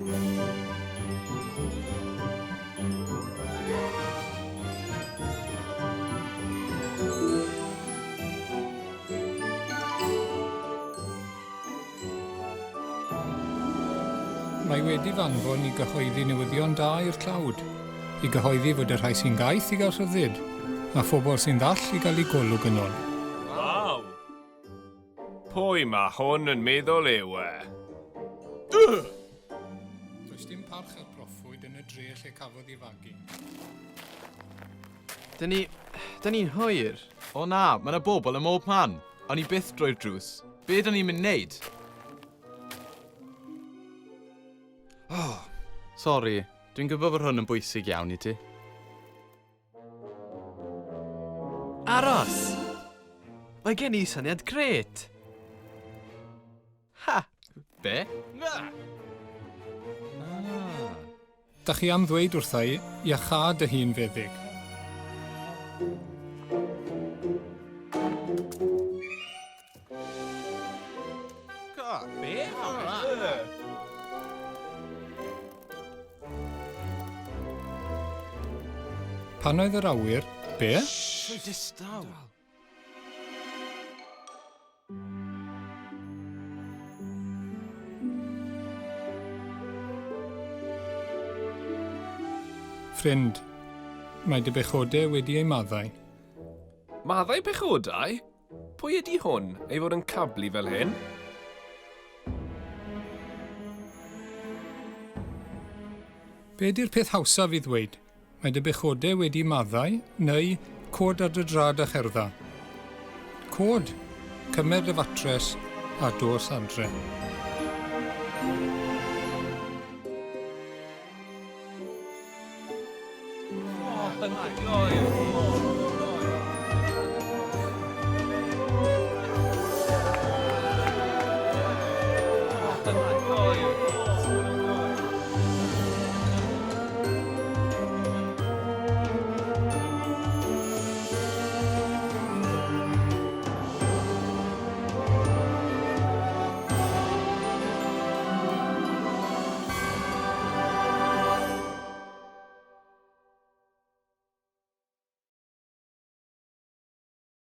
Mae wedi fanfon i gyhoeddi newyddion da i'r tlawd, i gyhoeddi fod y rhai sy'n gaeth i gael rhyddid, a phobl sy'n ddall i gael ei golwg yn ôl. Waw! Pwy mae hwn yn meddwl yw e? Does dim parch ar proffwyd yn y dre lle cafodd ei fagu. Da ni'n hwyr. O na, mae yna bobl ym mob man. O'n i byth drwy'r drws. Be da ni'n mynd wneud? Sori, dwi'n gwybod bod hwn yn bwysig iawn i ti. Aros! Mae gen i syniad gret. Ha! Be? Da chi am ddweud wrthai, iacháu dy hun feddyg. Be? Pan oedd yr awyr, be? Distaw. Ffrind, mae dy bechodau wedi ei maddau. Maddau pechodau? Pwy ydy hwn ei fod yn cablu fel hyn? Be di'r peth hawsaf i ddweud? Mae dy bechodau wedi maddau, neu cod ar dy drad a cherdda. Cod, cymer dy fatres a dos adre. Yn gloer!